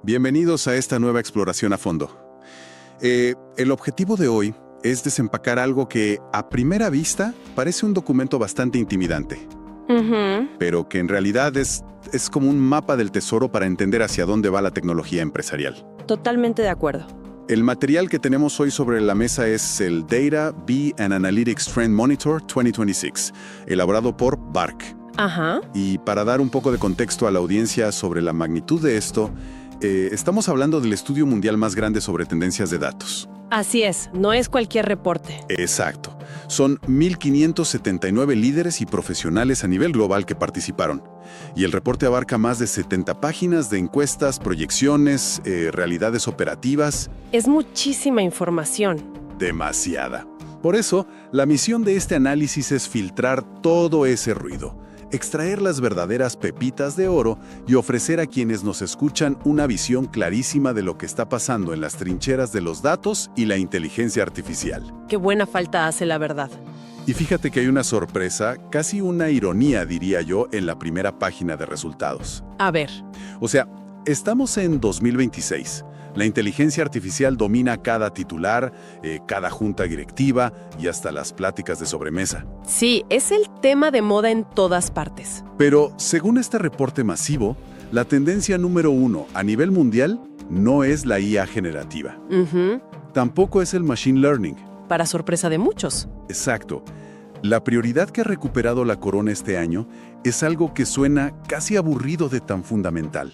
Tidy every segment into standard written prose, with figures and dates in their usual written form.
Bienvenidos a esta nueva exploración a fondo. El objetivo de hoy es desempacar algo que, a primera vista, parece un documento bastante intimidante, pero que en realidad es como un mapa del tesoro para entender hacia dónde va la tecnología empresarial. Totalmente de acuerdo. El material que tenemos hoy sobre la mesa es el Data Bee and Analytics Trend Monitor 2026, elaborado por BARC. Ajá. Y para dar un poco de contexto a la audiencia sobre la magnitud de esto, estamos hablando del estudio mundial más grande sobre tendencias de datos. Así es, no es cualquier reporte. Exacto. Son 1.579 líderes y profesionales a nivel global que participaron. Y el reporte abarca más de 70 páginas de encuestas, proyecciones, realidades operativas. Es muchísima información. Demasiada. Por eso, la misión de este análisis es filtrar todo ese ruido, extraer las verdaderas pepitas de oro y ofrecer a quienes nos escuchan una visión clarísima de lo que está pasando en las trincheras de los datos y la inteligencia artificial. Qué buena falta hace la verdad. Y fíjate que hay una sorpresa, casi una ironía diría yo, en la primera página de resultados. A ver. O sea, estamos en 2026. La inteligencia artificial domina cada titular, cada junta directiva y hasta las pláticas de sobremesa. Sí, es el tema de moda en todas partes. Pero, según este reporte masivo, la tendencia número 1 a nivel mundial no es la IA generativa. Tampoco es el machine learning. Para sorpresa de muchos. Exacto. La prioridad que ha recuperado la corona este año es algo que suena casi aburrido de tan fundamental.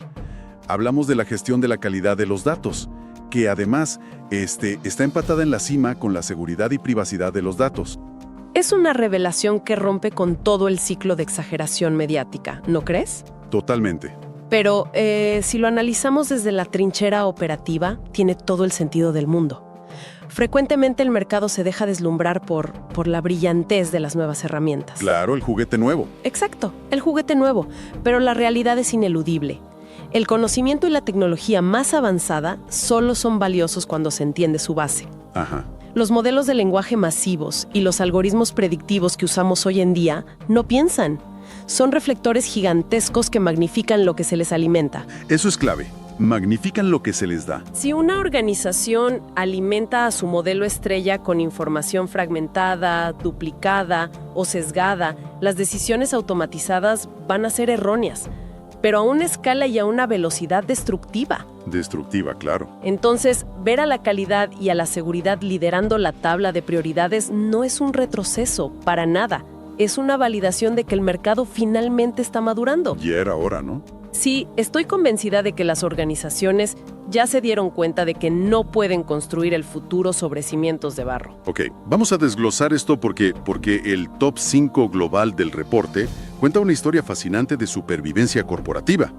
Hablamos de la gestión de la calidad de los datos, que además está empatada en la cima con la seguridad y privacidad de los datos. Es una revelación que rompe con todo el ciclo de exageración mediática, ¿no crees? Totalmente. Pero si lo analizamos desde la trinchera operativa, tiene todo el sentido del mundo. Frecuentemente el mercado se deja deslumbrar por la brillantez de las nuevas herramientas. Claro, el juguete nuevo. Exacto, el juguete nuevo, pero la realidad es ineludible. El conocimiento y la tecnología más avanzada solo son valiosos cuando se entiende su base. Ajá. Los modelos de lenguaje masivos y los algoritmos predictivos que usamos hoy en día no piensan. Son reflectores gigantescos que magnifican lo que se les alimenta. Eso es clave. Magnifican lo que se les da. Si una organización alimenta a su modelo estrella con información fragmentada, duplicada o sesgada, las decisiones automatizadas van a ser erróneas, pero a una escala y a una velocidad destructiva. Destructiva, claro. Entonces, ver a la calidad y a la seguridad liderando la tabla de prioridades no es un retroceso, para nada. Es una validación de que el mercado finalmente está madurando. Ya era hora, ¿no? Sí, estoy convencida de que las organizaciones ya se dieron cuenta de que no pueden construir el futuro sobre cimientos de barro. Ok, vamos a desglosar esto porque el top 5 global del reporte cuenta una historia fascinante de supervivencia corporativa.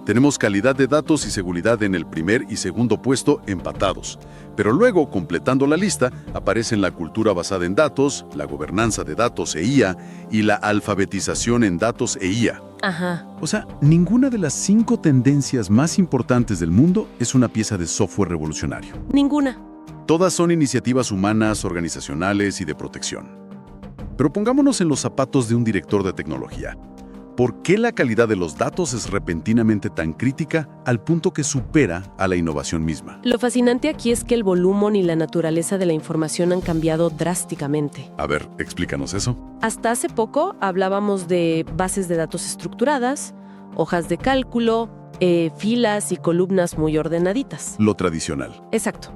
Tenemos calidad de datos y seguridad en el primer y segundo puesto empatados. Pero luego, completando la lista, aparecen la cultura basada en datos, la gobernanza de datos e IA y la alfabetización en datos e IA. Ajá. O sea, ninguna de las 5 tendencias más importantes del mundo es una pieza de software revolucionario. Ninguna. Todas son iniciativas humanas, organizacionales y de protección. Pero pongámonos en los zapatos de un director de tecnología. ¿Por qué la calidad de los datos es repentinamente tan crítica al punto que supera a la innovación misma? Lo fascinante aquí es que el volumen y la naturaleza de la información han cambiado drásticamente. A ver, explícanos eso. Hasta hace poco hablábamos de bases de datos estructuradas, hojas de cálculo, filas y columnas muy ordenaditas. Lo tradicional. Exacto.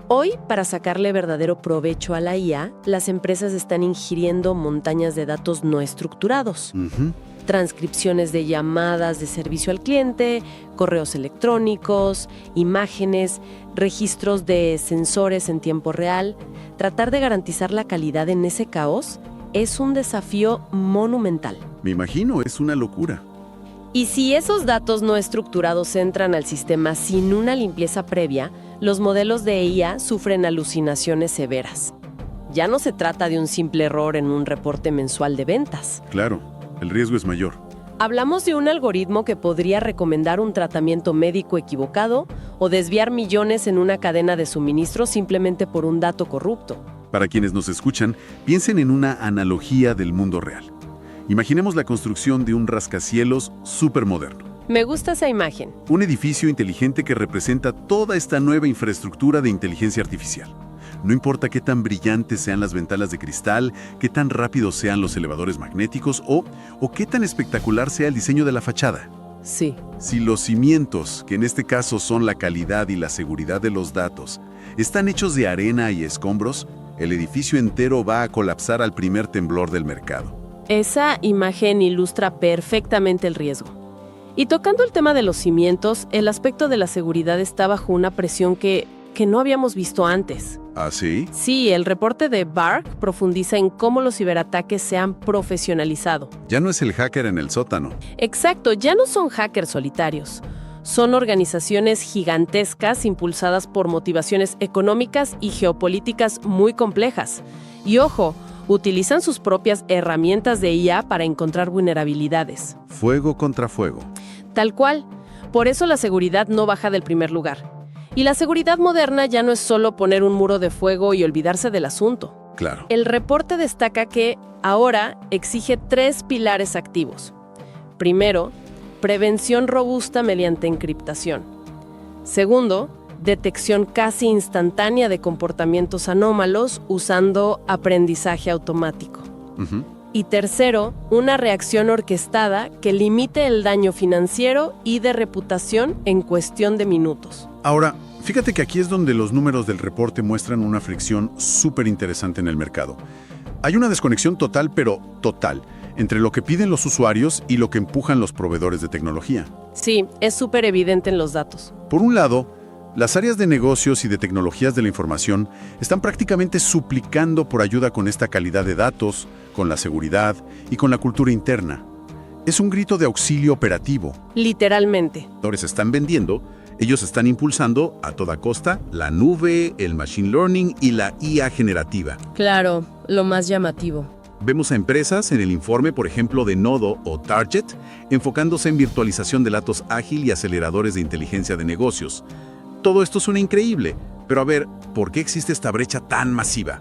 Hoy, para sacarle verdadero provecho a la IA, las empresas están ingiriendo montañas de datos no estructurados. Transcripciones de llamadas de servicio al cliente, correos electrónicos, imágenes, registros de sensores en tiempo real. Tratar de garantizar la calidad en ese caos es un desafío monumental. Me imagino, es una locura. Y si esos datos no estructurados entran al sistema sin una limpieza previa, los modelos de IA sufren alucinaciones severas. Ya no se trata de un simple error en un reporte mensual de ventas. Claro, el riesgo es mayor. Hablamos de un algoritmo que podría recomendar un tratamiento médico equivocado o desviar millones en una cadena de suministro simplemente por un dato corrupto. Para quienes nos escuchan, piensen en una analogía del mundo real. Imaginemos la construcción de un rascacielos supermoderno. Me gusta esa imagen. Un edificio inteligente que representa toda esta nueva infraestructura de inteligencia artificial. No importa qué tan brillantes sean las ventanas de cristal, qué tan rápidos sean los elevadores magnéticos o qué tan espectacular sea el diseño de la fachada. Sí. Si los cimientos, que en este caso son la calidad y la seguridad de los datos, están hechos de arena y escombros, el edificio entero va a colapsar al primer temblor del mercado. Esa imagen ilustra perfectamente el riesgo. Y tocando el tema de los cimientos, el aspecto de la seguridad está bajo una presión que no habíamos visto antes. ¿Ah, sí? Sí, el reporte de Bark profundiza en cómo los ciberataques se han profesionalizado. Ya no es el hacker en el sótano. Exacto, ya no son hackers solitarios. Son organizaciones gigantescas impulsadas por motivaciones económicas y geopolíticas muy complejas. Y ojo, utilizan sus propias herramientas de IA para encontrar vulnerabilidades. Fuego contra fuego. Tal cual. Por eso la seguridad no baja del primer lugar. Y la seguridad moderna ya no es solo poner un muro de fuego y olvidarse del asunto. Claro. El reporte destaca que ahora exige 3 pilares activos. Primero, prevención robusta mediante encriptación. Segundo, detección casi instantánea de comportamientos anómalos usando aprendizaje automático. Y tercero, una reacción orquestada que limite el daño financiero y de reputación en cuestión de minutos. Ahora, fíjate que aquí es donde los números del reporte muestran una fricción súper interesante en el mercado. Hay una desconexión total, pero total, entre lo que piden los usuarios y lo que empujan los proveedores de tecnología. Sí, es súper evidente en los datos. Por un lado, las áreas de negocios y de tecnologías de la información están prácticamente suplicando por ayuda con esta calidad de datos, con la seguridad y con la cultura interna. Es un grito de auxilio operativo. Literalmente. Los están vendiendo, ellos están impulsando a toda costa la nube, el machine learning y la IA generativa. Claro, lo más llamativo. Vemos a empresas en el informe, por ejemplo, de Nodo o Target, enfocándose en virtualización de datos ágil y aceleradores de inteligencia de negocios. Todo esto suena increíble, pero a ver, ¿por qué existe esta brecha tan masiva?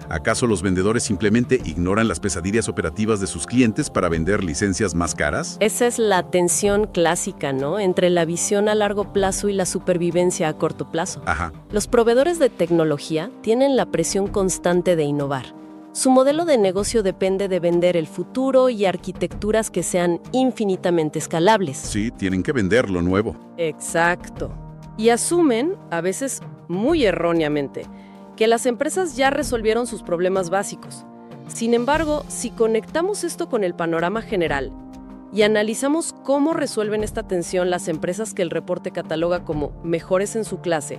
¿Acaso los vendedores simplemente ignoran las pesadillas operativas de sus clientes para vender licencias más caras? Esa es la tensión clásica, ¿no? Entre la visión a largo plazo y la supervivencia a corto plazo. Ajá. Los proveedores de tecnología tienen la presión constante de innovar. Su modelo de negocio depende de vender el futuro y arquitecturas que sean infinitamente escalables. Sí, tienen que vender lo nuevo. Exacto. Y asumen, a veces muy erróneamente, que las empresas ya resolvieron sus problemas básicos. Sin embargo, si conectamos esto con el panorama general y analizamos cómo resuelven esta tensión las empresas que el reporte cataloga como mejores en su clase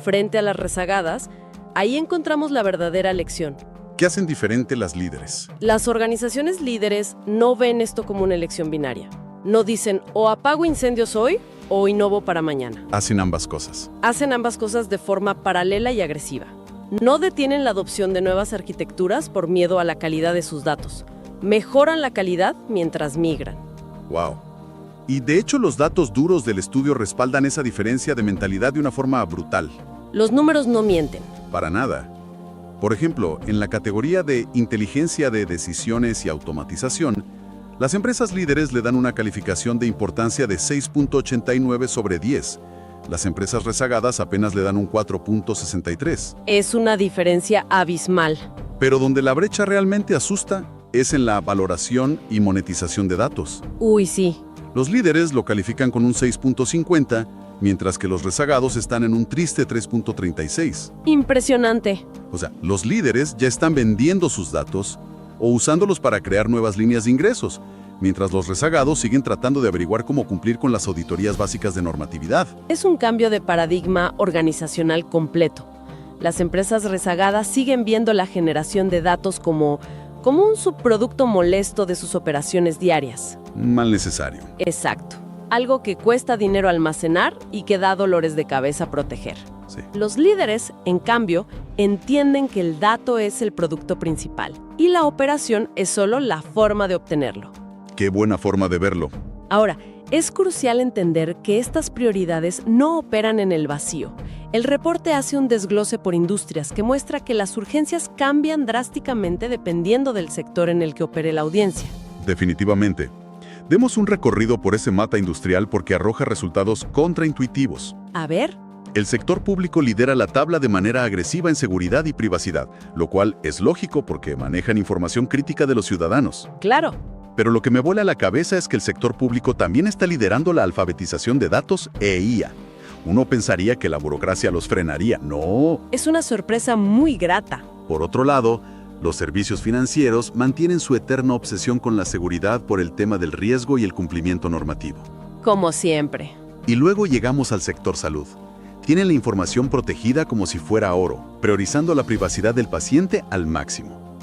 frente a las rezagadas, ahí encontramos la verdadera lección. ¿Qué hacen diferente las líderes? Las organizaciones líderes no ven esto como una elección binaria. No dicen o apago incendios hoy o innovo para mañana. Hacen ambas cosas. Hacen ambas cosas de forma paralela y agresiva. No detienen la adopción de nuevas arquitecturas por miedo a la calidad de sus datos. Mejoran la calidad mientras migran. Wow. Y de hecho los datos duros del estudio respaldan esa diferencia de mentalidad de una forma brutal. Los números no mienten. Para nada. Por ejemplo, en la categoría de inteligencia de decisiones y automatización, las empresas líderes le dan una calificación de importancia de 6.89 sobre 10. Las empresas rezagadas apenas le dan un 4.63. Es una diferencia abismal. Pero donde la brecha realmente asusta es en la valoración y monetización de datos. Uy, sí. Los líderes lo califican con un 6.50, mientras que los rezagados están en un triste 3.36. Impresionante. O sea, los líderes ya están vendiendo sus datos o usándolos para crear nuevas líneas de ingresos, mientras los rezagados siguen tratando de averiguar cómo cumplir con las auditorías básicas de normatividad. Es un cambio de paradigma organizacional completo. Las empresas rezagadas siguen viendo la generación de datos como un subproducto molesto de sus operaciones diarias. Mal necesario. Exacto. Algo que cuesta dinero almacenar y que da dolores de cabeza proteger. Sí. Los líderes, en cambio, entienden que el dato es el producto principal y la operación es solo la forma de obtenerlo. Qué buena forma de verlo. Ahora, es crucial entender que estas prioridades no operan en el vacío. El reporte hace un desglose por industrias que muestra que las urgencias cambian drásticamente dependiendo del sector en el que opere la audiencia. Definitivamente. Demos un recorrido por ese mapa industrial porque arroja resultados contraintuitivos. A ver. El sector público lidera la tabla de manera agresiva en seguridad y privacidad, lo cual es lógico porque manejan información crítica de los ciudadanos. Claro. Pero lo que me vuela la cabeza es que el sector público también está liderando la alfabetización de datos e IA. Uno pensaría que la burocracia los frenaría. No. Es una sorpresa muy grata. Por otro lado, los servicios financieros mantienen su eterna obsesión con la seguridad por el tema del riesgo y el cumplimiento normativo. Como siempre. Y luego llegamos al sector salud. Tienen la información protegida como si fuera oro, priorizando la privacidad del paciente al máximo.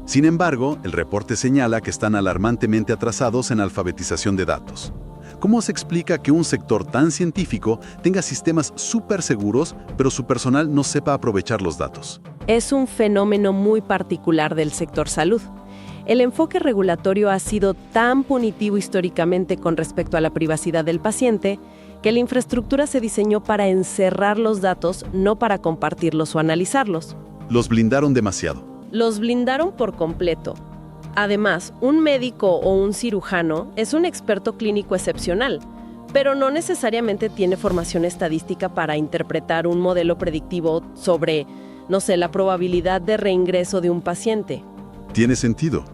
Sin embargo, el reporte señala que están alarmantemente atrasados en alfabetización de datos. ¿Cómo se explica que un sector tan científico tenga sistemas súper seguros, pero su personal no sepa aprovechar los datos? Es un fenómeno muy particular del sector salud. El enfoque regulatorio ha sido tan punitivo históricamente con respecto a la privacidad del paciente que la infraestructura se diseñó para encerrar los datos, no para compartirlos o analizarlos. Los blindaron demasiado. Los blindaron por completo. Además, un médico o un cirujano es un experto clínico excepcional, pero no necesariamente tiene formación estadística para interpretar un modelo predictivo sobre, no sé, la probabilidad de reingreso de un paciente. Tiene sentido.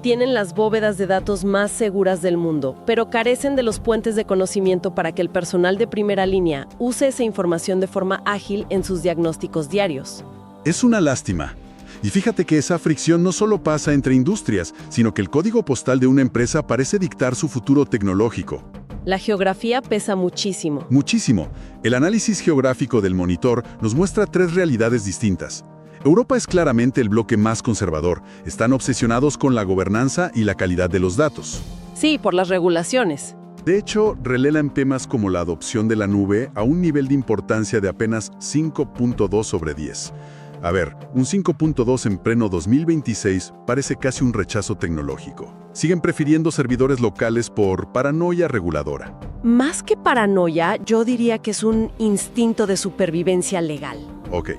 Tienen las bóvedas de datos más seguras del mundo, pero carecen de los puentes de conocimiento para que el personal de primera línea use esa información de forma ágil en sus diagnósticos diarios. Es una lástima. Y fíjate que esa fricción no solo pasa entre industrias, sino que el código postal de una empresa parece dictar su futuro tecnológico. La geografía pesa muchísimo. Muchísimo. El análisis geográfico del monitor nos muestra 3 realidades distintas. Europa es claramente el bloque más conservador. Están obsesionados con la gobernanza y la calidad de los datos. Sí, por las regulaciones. De hecho, relevan temas como la adopción de la nube a un nivel de importancia de apenas 5.2 sobre 10. A ver, un 5.2 en pleno 2026 parece casi un rechazo tecnológico. Siguen prefiriendo servidores locales por paranoia reguladora. Más que paranoia, yo diría que es un instinto de supervivencia legal. Ok.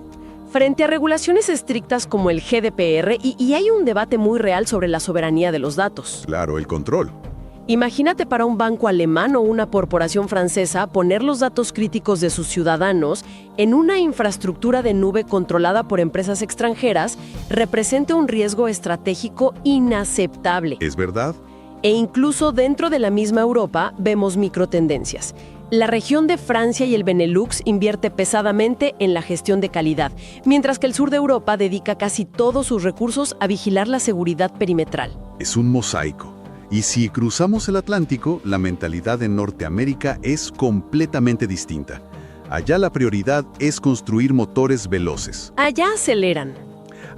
Frente a regulaciones estrictas como el GDPR, y hay un debate muy real sobre la soberanía de los datos. Claro, el control. Imagínate para un banco alemán o una corporación francesa poner los datos críticos de sus ciudadanos en una infraestructura de nube controlada por empresas extranjeras representa un riesgo estratégico inaceptable. ¿Es verdad? E incluso dentro de la misma Europa vemos microtendencias. La región de Francia y el Benelux invierte pesadamente en la gestión de calidad, mientras que el sur de Europa dedica casi todos sus recursos a vigilar la seguridad perimetral. Es un mosaico. Y si cruzamos el Atlántico, la mentalidad en Norteamérica es completamente distinta. Allá la prioridad es construir motores veloces. Allá aceleran.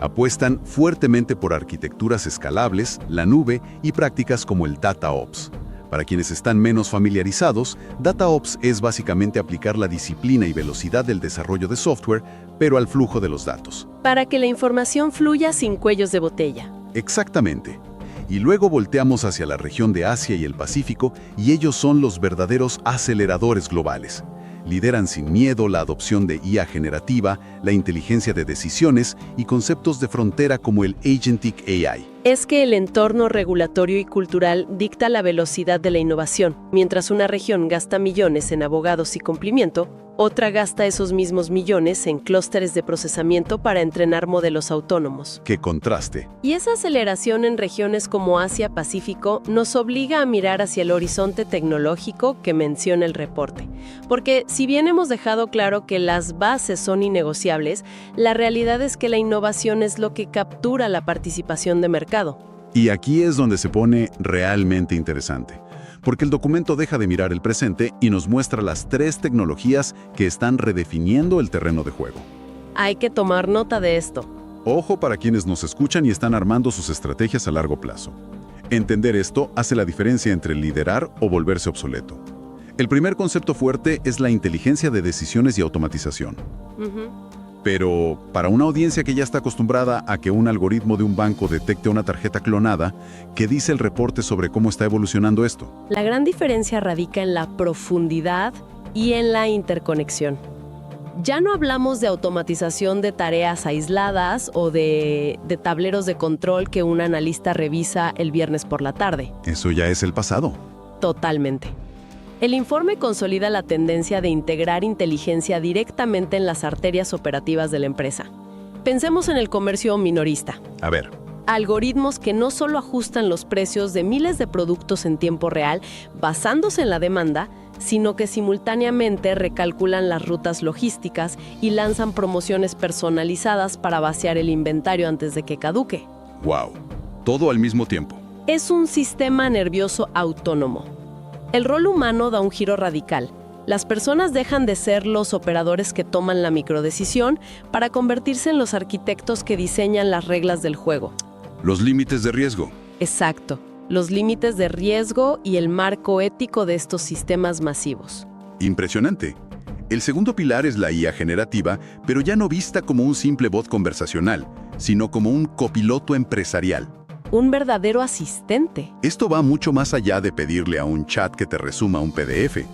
Apuestan fuertemente por arquitecturas escalables, la nube y prácticas como el DataOps. Para quienes están menos familiarizados, DataOps es básicamente aplicar la disciplina y velocidad del desarrollo de software, pero al flujo de los datos. Para que la información fluya sin cuellos de botella. Exactamente. Y luego volteamos hacia la región de Asia y el Pacífico, y ellos son los verdaderos aceleradores globales. Lideran sin miedo la adopción de IA generativa, la inteligencia de decisiones y conceptos de frontera como el Agentic AI. Es que el entorno regulatorio y cultural dicta la velocidad de la innovación. Mientras una región gasta millones en abogados y cumplimiento, otra gasta esos mismos millones en clústeres de procesamiento para entrenar modelos autónomos. ¡Qué contraste! Y esa aceleración en regiones como Asia-Pacífico nos obliga a mirar hacia el horizonte tecnológico que menciona el reporte. Porque si bien hemos dejado claro que las bases son innegociables, la realidad es que la innovación es lo que captura la participación de mercado. Y aquí es donde se pone realmente interesante. Porque el documento deja de mirar el presente y nos muestra las 3 tecnologías que están redefiniendo el terreno de juego. Hay que tomar nota de esto. Ojo para quienes nos escuchan y están armando sus estrategias a largo plazo. Entender esto hace la diferencia entre liderar o volverse obsoleto. El primer concepto fuerte es la inteligencia de decisiones y automatización. Pero para una audiencia que ya está acostumbrada a que un algoritmo de un banco detecte una tarjeta clonada, ¿qué dice el reporte sobre cómo está evolucionando esto? La gran diferencia radica en la profundidad y en la interconexión. Ya no hablamos de automatización de tareas aisladas o de tableros de control que un analista revisa el viernes por la tarde. Eso ya es el pasado. Totalmente. El informe consolida la tendencia de integrar inteligencia directamente en las arterias operativas de la empresa. Pensemos en el comercio minorista. A ver. Algoritmos que no solo ajustan los precios de miles de productos en tiempo real basándose en la demanda, sino que simultáneamente recalculan las rutas logísticas y lanzan promociones personalizadas para vaciar el inventario antes de que caduque. ¡Wow! Todo al mismo tiempo. Es un sistema nervioso autónomo. El rol humano da un giro radical. Las personas dejan de ser los operadores que toman la microdecisión para convertirse en los arquitectos que diseñan las reglas del juego. Los límites de riesgo. Exacto. Los límites de riesgo y el marco ético de estos sistemas masivos. Impresionante. El segundo pilar es la IA generativa, pero ya no vista como un simple bot conversacional, sino como un copiloto empresarial. Un verdadero asistente. Esto va mucho más allá de pedirle a un chat que te resuma un PDF.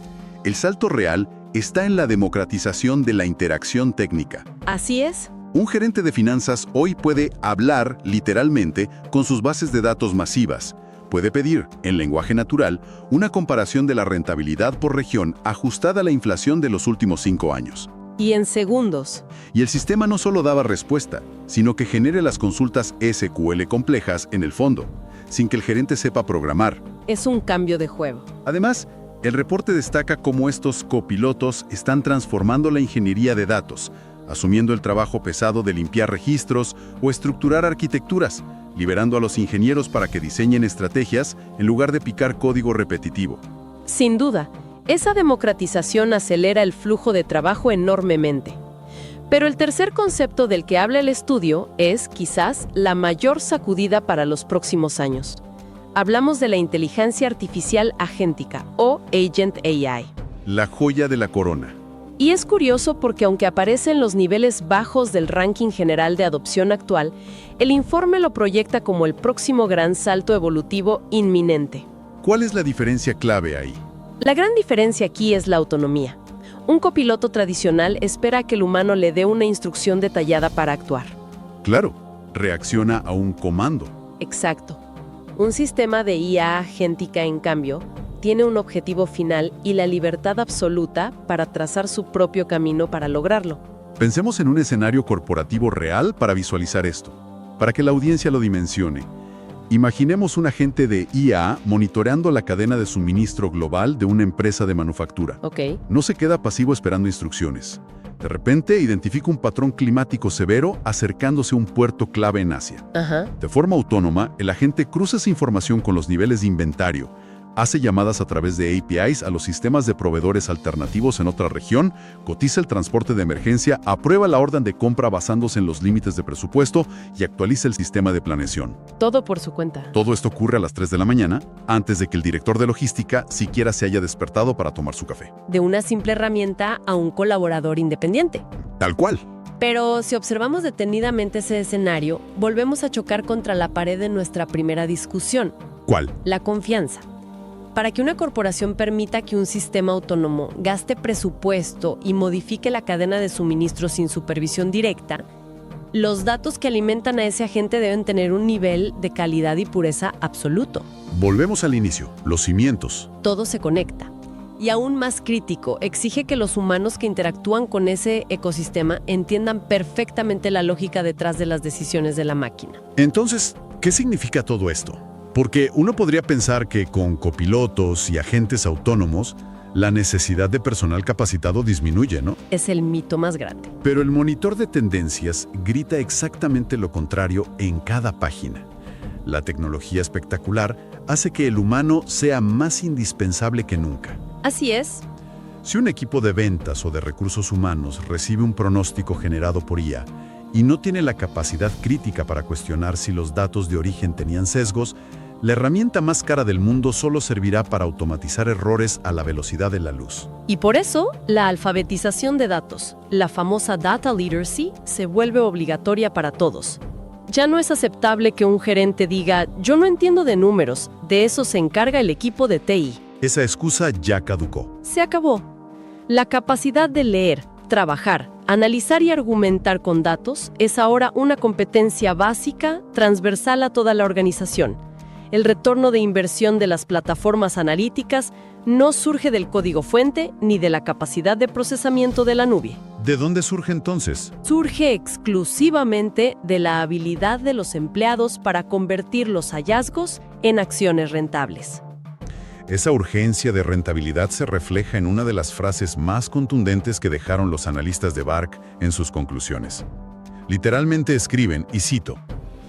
El salto real está en la democratización de la interacción técnica. Así es. Un gerente de finanzas hoy puede hablar, literalmente, con sus bases de datos masivas. Puede pedir, en lenguaje natural, una comparación de la rentabilidad por región ajustada a la inflación de los últimos 5 años. Y en segundos. Y el sistema no solo daba respuesta, sino que genere las consultas SQL complejas en el fondo, sin que el gerente sepa programar. Es un cambio de juego. Además, el reporte destaca cómo estos copilotos están transformando la ingeniería de datos, asumiendo el trabajo pesado de limpiar registros o estructurar arquitecturas, liberando a los ingenieros para que diseñen estrategias en lugar de picar código repetitivo. Sin duda, esa democratización acelera el flujo de trabajo enormemente. Pero el tercer concepto del que habla el estudio es, quizás, la mayor sacudida para los próximos años. Hablamos de la inteligencia artificial agéntica, o Agent AI. La joya de la corona. Y es curioso porque aunque aparece en los niveles bajos del ranking general de adopción actual, el informe lo proyecta como el próximo gran salto evolutivo inminente. ¿Cuál es la diferencia clave ahí? La gran diferencia aquí es la autonomía. Un copiloto tradicional espera a que el humano le dé una instrucción detallada para actuar. Claro, reacciona a un comando. Exacto. Un sistema de IA agéntica, en cambio, tiene un objetivo final y la libertad absoluta para trazar su propio camino para lograrlo. Pensemos en un escenario corporativo real para visualizar esto, para que la audiencia lo dimensione. Imaginemos un agente de IA monitoreando la cadena de suministro global de una empresa de manufactura. No se queda pasivo esperando instrucciones. De repente, identifica un patrón climático severo acercándose a un puerto clave en Asia. De forma autónoma, el agente cruza esa información con los niveles de inventario, hace llamadas a través de APIs a los sistemas de proveedores alternativos en otra región, cotiza el transporte de emergencia, aprueba la orden de compra basándose en los límites de presupuesto y actualiza el sistema de planeación. Todo por su cuenta. Todo esto ocurre a las 3 de la mañana, antes de que el director de logística siquiera se haya despertado para tomar su café. De una simple herramienta a un colaborador independiente. Tal cual. Pero si observamos detenidamente ese escenario, volvemos a chocar contra la pared de nuestra primera discusión. ¿Cuál? La confianza. Para que una corporación permita que un sistema autónomo gaste presupuesto y modifique la cadena de suministro sin supervisión directa, los datos que alimentan a ese agente deben tener un nivel de calidad y pureza absoluto. Volvemos al inicio, los cimientos. Todo se conecta. Y aún más crítico, exige que los humanos que interactúan con ese ecosistema entiendan perfectamente la lógica detrás de las decisiones de la máquina. Entonces, ¿qué significa todo esto? Porque uno podría pensar que con copilotos y agentes autónomos, la necesidad de personal capacitado disminuye, ¿no? Es el mito más grande. Pero el monitor de tendencias grita exactamente lo contrario en cada página. La tecnología espectacular hace que el humano sea más indispensable que nunca. Así es. Si un equipo de ventas o de recursos humanos recibe un pronóstico generado por IA y no tiene la capacidad crítica para cuestionar si los datos de origen tenían sesgos, la herramienta más cara del mundo solo servirá para automatizar errores a la velocidad de la luz. Y por eso, la alfabetización de datos, la famosa data literacy, se vuelve obligatoria para todos. Ya no es aceptable que un gerente diga, yo no entiendo de números, de eso se encarga el equipo de TI. Esa excusa ya caducó. Se acabó. La capacidad de leer, trabajar, analizar y argumentar con datos es ahora una competencia básica, transversal a toda la organización. El retorno de inversión de las plataformas analíticas no surge del código fuente ni de la capacidad de procesamiento de la nube. ¿De dónde surge entonces? Surge exclusivamente de la habilidad de los empleados para convertir los hallazgos en acciones rentables. Esa urgencia de rentabilidad se refleja en una de las frases más contundentes que dejaron los analistas de Bark en sus conclusiones. Literalmente escriben, y cito,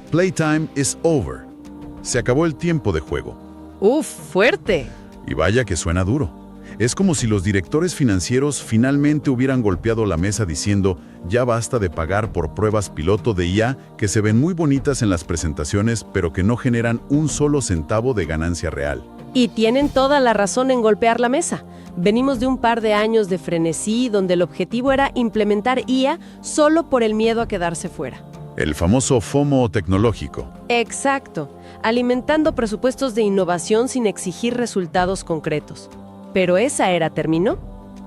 "Playtime is over". Se acabó el tiempo de juego. ¡Uf, fuerte! Y vaya que suena duro. Es como si los directores financieros finalmente hubieran golpeado la mesa diciendo, ya basta de pagar por pruebas piloto de IA que se ven muy bonitas en las presentaciones, pero que no generan un solo centavo de ganancia real. Y tienen toda la razón en golpear la mesa. Venimos de un par de años de frenesí donde el objetivo era implementar IA solo por el miedo a quedarse fuera. El famoso FOMO tecnológico. Exacto, alimentando presupuestos de innovación sin exigir resultados concretos. Pero esa era terminó.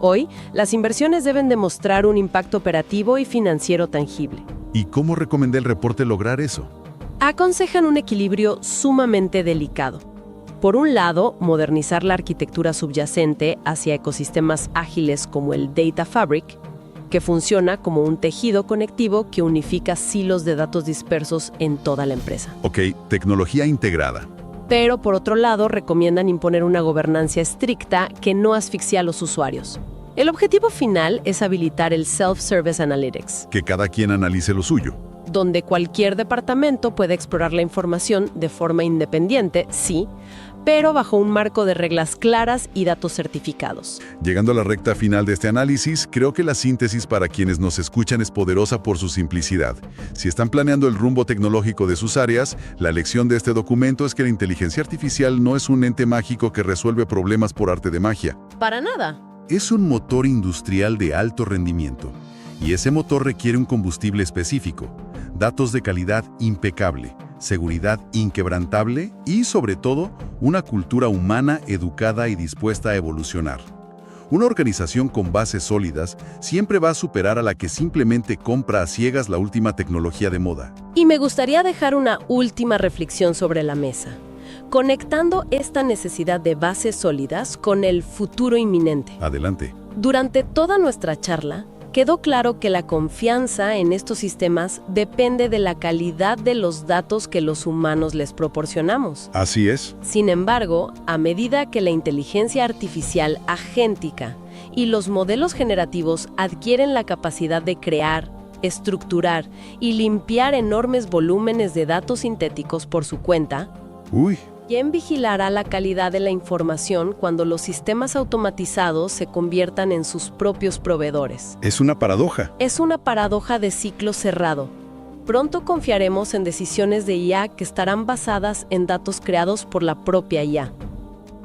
Hoy, las inversiones deben demostrar un impacto operativo y financiero tangible. ¿Y cómo recomendé el reporte lograr eso? Aconsejan un equilibrio sumamente delicado. Por un lado, modernizar la arquitectura subyacente hacia ecosistemas ágiles como el Data Fabric, que funciona como un tejido conectivo que unifica silos de datos dispersos en toda la empresa. Ok, tecnología integrada. Pero por otro lado, recomiendan imponer una gobernanza estricta que no asfixie a los usuarios. El objetivo final es habilitar el Self-Service Analytics, Que cada quien analice lo suyo. donde cualquier departamento puede explorar la información de forma independiente, sí, pero bajo un marco de reglas claras y datos certificados. Llegando a la recta final de este análisis, creo que la síntesis para quienes nos escuchan es poderosa por su simplicidad. Si están planeando el rumbo tecnológico de sus áreas, la lección de este documento es que la inteligencia artificial no es un ente mágico que resuelve problemas por arte de magia. Para nada. Es un motor industrial de alto rendimiento, y ese motor requiere un combustible específico, datos de calidad impecable, seguridad inquebrantable y, sobre todo, una cultura humana educada y dispuesta a evolucionar. Una organización con bases sólidas siempre va a superar a la que simplemente compra a ciegas la última tecnología de moda. Y me gustaría dejar una última reflexión sobre la mesa, conectando esta necesidad de bases sólidas con el futuro inminente. Adelante. Durante toda nuestra charla, quedó claro que la confianza en estos sistemas depende de la calidad de los datos que los humanos les proporcionamos. Así es. Sin embargo, a medida que la inteligencia artificial agéntica y los modelos generativos adquieren la capacidad de crear, estructurar y limpiar enormes volúmenes de datos sintéticos por su cuenta, ¿quién vigilará la calidad de la información cuando los sistemas automatizados se conviertan en sus propios proveedores? Es una paradoja. Es una paradoja de ciclo cerrado. Pronto confiaremos en decisiones de IA que estarán basadas en datos creados por la propia IA.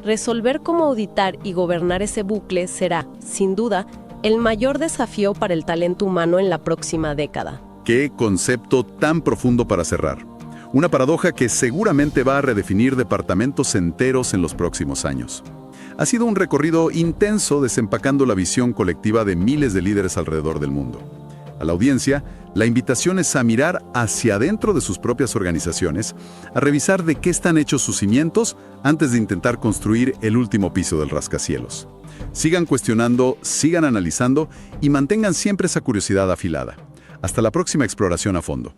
Resolver cómo auditar y gobernar ese bucle será, sin duda, el mayor desafío para el talento humano en la próxima década. Qué concepto tan profundo para cerrar. Una paradoja que seguramente va a redefinir departamentos enteros en los próximos años. Ha sido un recorrido intenso desempacando la visión colectiva de miles de líderes alrededor del mundo. A la audiencia, la invitación es a mirar hacia adentro de sus propias organizaciones, a revisar de qué están hechos sus cimientos antes de intentar construir el último piso del rascacielos. Sigan cuestionando, sigan analizando y mantengan siempre esa curiosidad afilada. Hasta la próxima exploración a fondo.